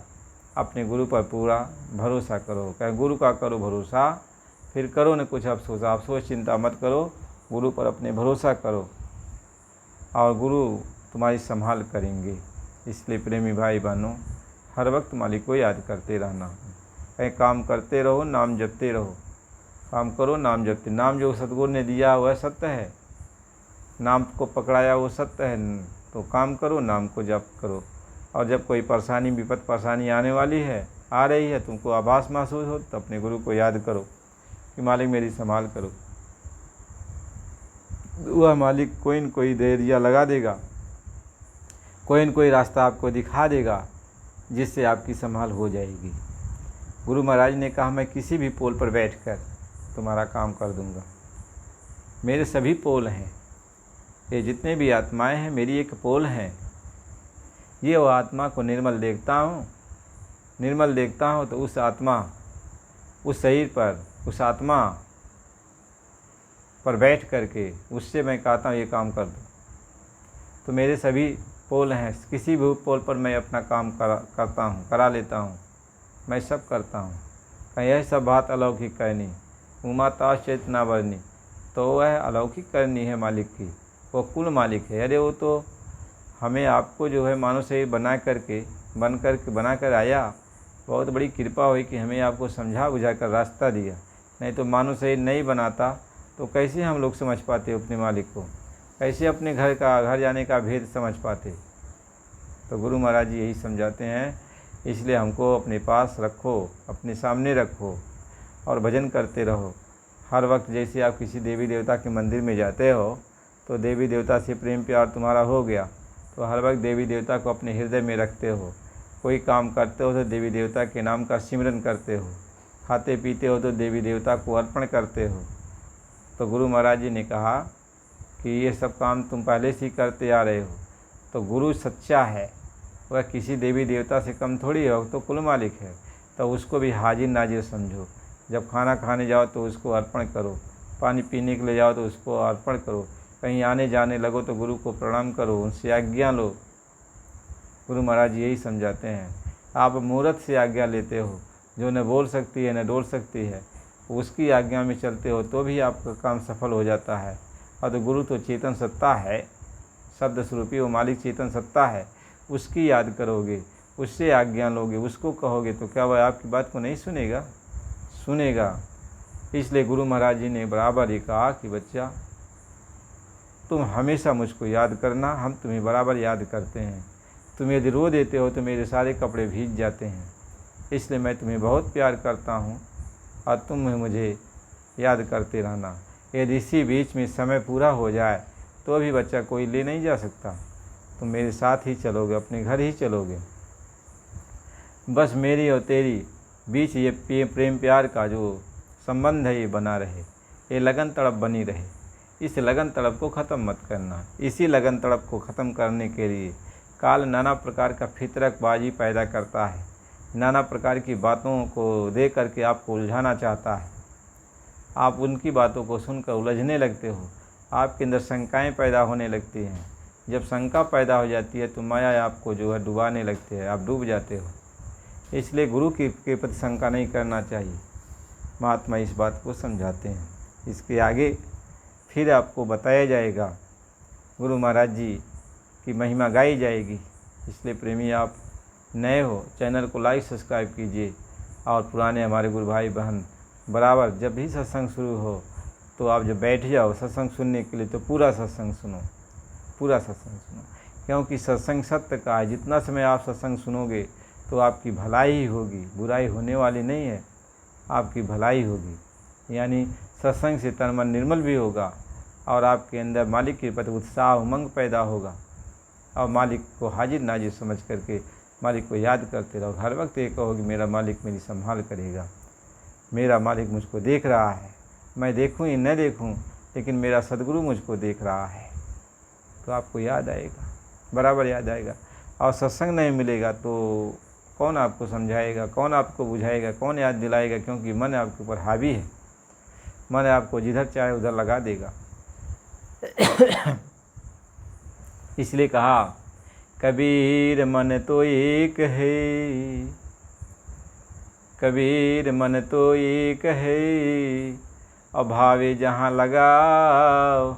S1: अपने गुरु पर पूरा भरोसा करो, कहें गुरु का करो भरोसा, फिर करो न कुछ अफसोस। अफसोस चिंता मत करो, गुरु पर अपने भरोसा करो, और गुरु तुम्हारी संभाल करेंगे। इसलिए प्रेमी भाई बहनों, हर वक्त मालिक को याद करते रहना, कहीं काम करते रहो, नाम जपते रहो, काम करो नाम जपते। नाम जो सतगुरु ने दिया वह सत्य है, नाम को पकड़ाया वो सत्य है, तो काम करो, नाम को जप करो। और जब कोई परेशानी विपत परेशानी आने वाली है, आ रही है, तुमको आभास महसूस हो, तो अपने गुरु को याद करो कि मालिक मेरी संभाल करो। वह मालिक कोई न कोई देरिया लगा देगा, कोई न कोई रास्ता आपको दिखा देगा, जिससे आपकी संभाल हो जाएगी। गुरु महाराज ने कहा मैं किसी भी पोल पर बैठकर तुम्हारा काम कर दूंगा। मेरे सभी पोल हैं, ये जितने भी आत्माएं हैं मेरी एक पोल हैं। ये वो आत्मा को निर्मल देखता हूँ, निर्मल देखता हूँ तो उस आत्मा, उस शरीर पर, उस आत्मा पर बैठ करके उससे मैं कहता हूँ ये काम कर दो। तो मेरे सभी पोल हैं, किसी भी पोल पर मैं अपना काम करता हूँ, करा लेता हूँ, मैं सब करता हूँ। कहीं यह सब बात अलौकिक करनी, उमा ताश चेतना वर्णी, तो वह अलौकिक करनी है मालिक की, वो कुल मालिक है। अरे वो तो हमें आपको जो है मानव शरीर बना कर आया, बहुत बड़ी कृपा हुई कि हमें आपको समझा बुझा कर रास्ता दिया। नहीं तो मानव शरीर नहीं बनाता तो कैसे हम लोग समझ पाते अपने मालिक को, कैसे अपने घर जाने का भेद समझ पाते। तो गुरु महाराज जी यही समझाते हैं, इसलिए हमको अपने पास रखो, अपने सामने रखो, और भजन करते रहो हर वक्त। जैसे आप किसी देवी देवता के मंदिर में जाते हो तो देवी देवता से प्रेम प्यार तुम्हारा हो गया, तो हर वक्त देवी देवता को अपने हृदय में रखते हो। कोई काम करते हो तो देवी देवता के नाम का सिमरन करते हो, खाते पीते हो तो देवी देवता को अर्पण करते हो। तो गुरु महाराज जी ने कहा कि ये सब काम तुम पहले से ही करते आ रहे हो। तो गुरु सच्चा है, वह किसी देवी देवता से कम थोड़ी है, तो कुल मालिक है। तो उसको भी हाजिर नाजिर समझो। जब खाना खाने जाओ तो उसको अर्पण करो, पानी पीने के लिए जाओ तो उसको अर्पण करो, कहीं आने जाने लगो तो गुरु को प्रणाम करो, उनसे आज्ञा लो। गुरु महाराज यही समझाते हैं। आप मूर्त से आज्ञा लेते हो, जो न बोल सकती है न डोल सकती है, उसकी आज्ञा में चलते हो तो भी आपका काम सफल हो जाता है। और तो गुरु तो चेतन सत्ता है, शब्द स्वरूपी वो मालिक चेतन सत्ता है, उसकी याद करोगे, उससे आज्ञा लोगे, उसको कहोगे तो क्या वह आपकी बात को नहीं सुनेगा? सुनेगा। इसलिए गुरु महाराज जी ने बराबर ये कहा कि बच्चा तुम हमेशा मुझको याद करना, हम तुम्हें बराबर याद करते हैं। तुम यदि रो देते हो तो मेरे सारे कपड़े भीग जाते हैं, इसलिए मैं तुम्हें बहुत प्यार करता हूँ और तुम मुझे याद करते रहना। यदि इसी बीच में समय पूरा हो जाए तो भी बच्चा कोई ले नहीं जा सकता, तुम मेरे साथ ही चलोगे, अपने घर ही चलोगे। बस मेरी और तेरी बीच ये प्रेम प्यार का जो संबंध है ये बना रहे, ये लगन तड़प बनी रहे। इस लगन तड़प को ख़त्म मत करना। इसी लगन तड़प को ख़त्म करने के लिए काल नाना प्रकार का फितरकबाजी पैदा करता है, नाना प्रकार की बातों को दे करके आपको उलझाना चाहता है। आप उनकी बातों को सुनकर उलझने लगते हो, आपके अंदर शंकाएँ पैदा होने लगती हैं। जब शंका पैदा हो जाती है तो माया आपको जो है डुबाने लगती है, आप डूब जाते हो। इसलिए गुरु के प्रति शंका नहीं करना चाहिए। महात्मा इस बात को समझाते हैं। इसके आगे फिर आपको बताया जाएगा, गुरु महाराज जी की महिमा गाई जाएगी। इसलिए प्रेमी आप नए हो, चैनल को लाइक सब्सक्राइब कीजिए, और पुराने हमारे गुरु भाई बहन बराबर जब भी सत्संग शुरू हो तो आप जब बैठ जाओ सत्संग सुनने के लिए तो पूरा सत्संग सुनो, पूरा सत्संग सुनो, क्योंकि सत्संग सत्य का है। जितना समय आप सत्संग सुनोगे तो आपकी भलाई ही होगी, बुराई होने वाली नहीं है, आपकी भलाई होगी। यानी सत्संग से तन मन निर्मल भी होगा और आपके अंदर मालिक के प्रति उत्साह उमंग पैदा होगा, और मालिक को हाजिर नाजिर समझ करके मालिक को याद करते रहो। हर वक्त ये कहो कि मेरा मालिक मेरी संभाल करेगा, मेरा मालिक मुझको देख रहा है, मैं देखूँ या न देखूँ लेकिन मेरा सद्गुरु मुझको देख रहा है। तो आपको याद आएगा, बराबर याद आएगा। और सत्संग नहीं मिलेगा तो कौन आपको समझाएगा, कौन आपको बुझाएगा, कौन याद दिलाएगा? क्योंकि मन आपके ऊपर हावी है, मन आपको जिधर चाहे उधर लगा देगा। इसलिए कहा, कबीर मन तो एक है, कबीर मन तो एक है, अभावे जहाँ लगाओ,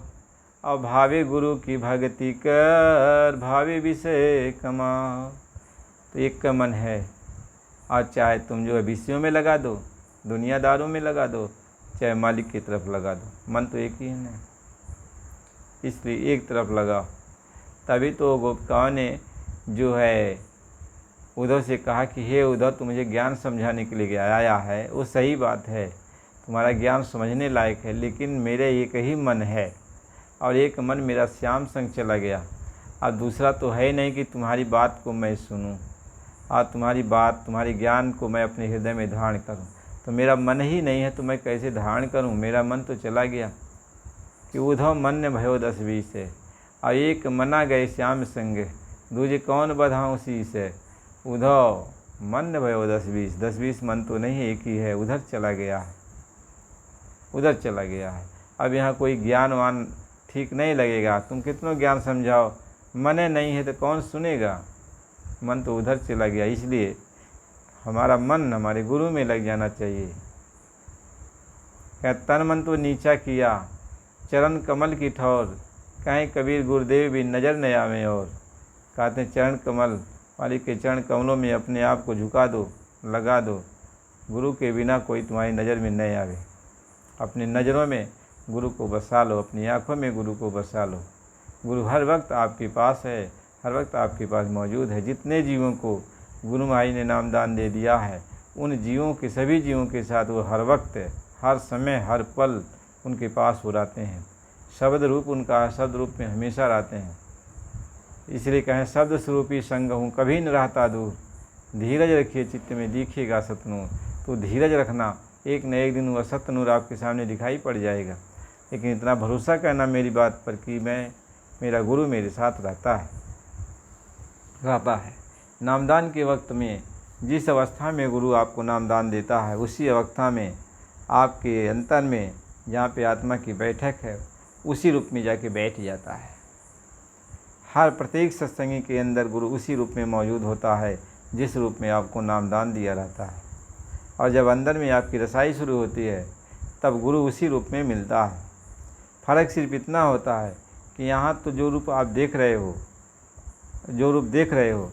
S1: अभावे गुरु की भक्ति कर, भावे विषय कमाओ। तो एक का मन है, और चाहे तुम जो है विषयों में लगा दो, दुनियादारों में लगा दो, चाहे मालिक की तरफ लगा दो, मन तो एक ही है ना। इसलिए एक तरफ लगाओ। तभी तो गोपिकाओं ने जो है उद्धव से कहा कि हे उद्धव, तू मुझे ज्ञान समझाने के लिए आया है, वो सही बात है, तुम्हारा ज्ञान समझने लायक है, लेकिन मेरे एक ही मन है और एक मन मेरा श्याम संग चला गया। अब दूसरा तो है नहीं कि तुम्हारी बात को मैं सुनूं और तुम्हारी बात, तुम्हारी ज्ञान को मैं अपने हृदय में धारण करूं। तो मेरा मन ही नहीं है तो मैं कैसे धारण करूं? मेरा मन तो चला गया। कि उद्धव मन भयो 10-20 है, और एक मना गए श्याम संग, दूजे कौन बधाऊं उसी से। उद्धव मन भयो 10-20, 10-20 मन तो नहीं है, एक ही है, उधर चला गया है, उधर चला गया है। अब यहाँ कोई ज्ञानवान ठीक नहीं लगेगा, तुम कितना ज्ञान समझाओ, मने नहीं है तो कौन सुनेगा? मन तो उधर चला गया। इसलिए हमारा मन हमारे गुरु में लग जाना चाहिए। क्या तन मन तो नीचा किया, चरण कमल की ठौर, कहीं कबीर गुरुदेव भी नज़र न आवे। और कहते हैं चरण कमल, मालिक के चरण कमलों में अपने आप को झुका दो, लगा दो, गुरु के बिना कोई तुम्हारी नज़र में नहीं आवे। अपनी नज़रों में गुरु को बसा लो, अपनी आँखों में गुरु को बसा लो। गुरु हर वक्त आपके पास है, हर वक्त आपके पास मौजूद है। जितने जीवों को गुरु माई ने नामदान दे दिया है, उन जीवों के, सभी जीवों के साथ वो हर वक्त, हर समय, हर पल उनके पास वो रहते हैं। शब्द रूप उनका शब्द रूप में हमेशा रहते हैं। इसलिए कहें शब्द स्वरूपी संग हूँ कभी न रहता दूर, धीरज रखिए चित्त में दिखेगा सतनूर। तो धीरज रखना, एक न एक दिन वह सतनूर आपके सामने दिखाई पड़ जाएगा। लेकिन इतना भरोसा करना मेरी बात पर कि मेरा गुरु मेरे साथ रहता है। नामदान के वक्त में जिस अवस्था में गुरु आपको नाम दान देता है, उसी अवस्था में आपके अंतर में जहाँ पे आत्मा की बैठक है, उसी रूप में जाके बैठ जाता है। हर प्रत्येक सत्संगी के अंदर गुरु उसी रूप में मौजूद होता है जिस रूप में आपको नाम दान दिया रहता है। और जब अंदर में आपकी रसाई शुरू होती है तब गुरु उसी रूप में मिलता है। फ़र्क सिर्फ इतना होता है कि यहाँ तो जो रूप आप देख रहे हो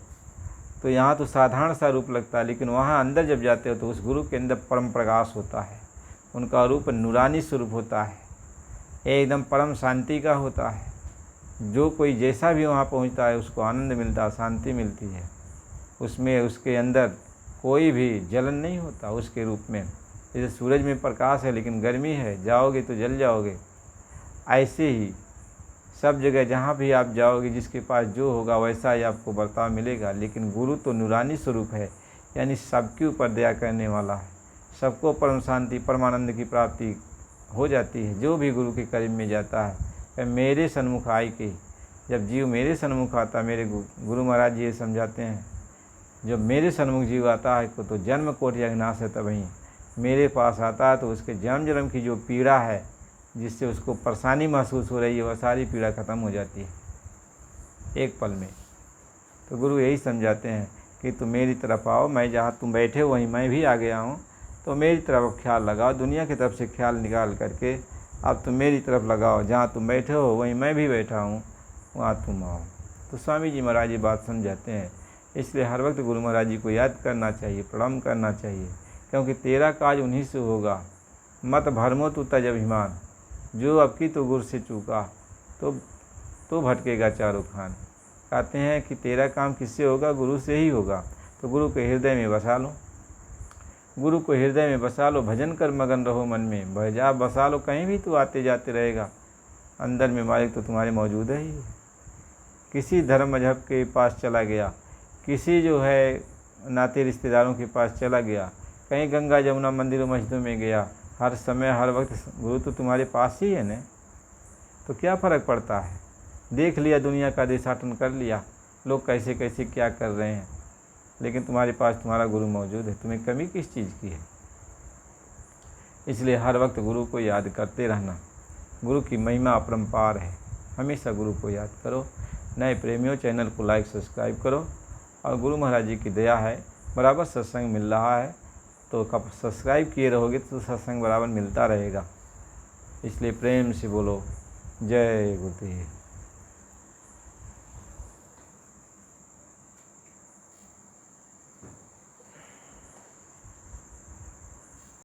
S1: तो यहाँ तो साधारण सा रूप लगता है, लेकिन वहाँ अंदर जब जाते हो तो उस गुरु के अंदर परम प्रकाश होता है। उनका रूप नूरानी स्वरूप होता है, एकदम परम शांति का होता है। जो कोई जैसा भी वहाँ पहुँचता है उसको आनंद मिलता है, शांति मिलती है। उसमें उसके अंदर कोई भी जलन नहीं होता उसके रूप में। जैसे सूरज में प्रकाश है लेकिन गर्मी है, जाओगे तो जल जाओगे। ऐसे ही सब जगह जहाँ भी आप जाओगे, जिसके पास जो होगा वैसा ही आपको बर्ताव मिलेगा। लेकिन गुरु तो नूरानी स्वरूप है, यानी सबके ऊपर दया करने वाला है। सबको परम शांति परमानंद की प्राप्ति हो जाती है। जो भी गुरु के करीब में जाता है, मेरे सन्मुख आए के, जब जीव मेरे सन्मुख आता, मेरे गुरु महाराज जी ये समझाते हैं, जब मेरे सन्मुख जीव आता है तो जन्म कोटि अज्ञानाश है, तभी मेरे पास आता है तो उसके जन्म जन्म की जो पीड़ा है, जिससे उसको परेशानी महसूस हो रही है, वह सारी पीड़ा ख़त्म हो जाती है एक पल में। तो गुरु यही समझाते हैं कि तुम मेरी तरफ आओ, मैं जहाँ तुम बैठे हो वहीं मैं भी आ गया हूँ, तो मेरी तरफ ख्याल लगाओ। दुनिया की तरफ से ख्याल निकाल करके अब तुम मेरी तरफ लगाओ। जहाँ तुम बैठे हो वहीं मैं भी बैठा हूँ, वहाँ तुम आओ। तो स्वामी जी महाराज ये बात समझाते हैं। इसलिए हर वक्त गुरु महाराज जी को याद करना चाहिए, प्रणाम करना चाहिए, क्योंकि तेरा काज उन्हीं से होगा। मत भरमो तू तज अभिमान, जो अब की तो गुरु से चूका तो भटकेगा चारों खान। कहते हैं कि तेरा काम किससे होगा? गुरु से ही होगा। तो गुरु के हृदय में बसा लो, गुरु को हृदय में बसा लो, भजन कर मगन रहो मन में। भजा बसा लो, कहीं भी तू आते जाते रहेगा, अंदर में मालिक तो तुम्हारे मौजूद है ही। किसी धर्म मजहब के पास चला गया, किसी जो है नाते रिश्तेदारों के पास चला गया, कहीं गंगा जमुना मंदिरों मस्जिदों में गया, हर समय हर वक्त गुरु तो तुम्हारे पास ही है ना। तो क्या फ़र्क पड़ता है? देख लिया, दुनिया का देशाटन कर लिया, लोग कैसे कैसे क्या कर रहे हैं, लेकिन तुम्हारे पास तुम्हारा गुरु मौजूद है। तुम्हें कमी किस चीज़ की है? इसलिए हर वक्त गुरु को याद करते रहना। गुरु की महिमा अपरंपार है, हमेशा गुरु को याद करो। नए प्रेमियों, चैनल को लाइक सब्सक्राइब करो। और गुरु महाराज जी की दया है, बराबर सत्संग मिल रहा है, तो कब सब्सक्राइब किए रहोगे तो सत्संग बराबर मिलता रहेगा। इसलिए प्रेम से बोलो जय गुरुदेव।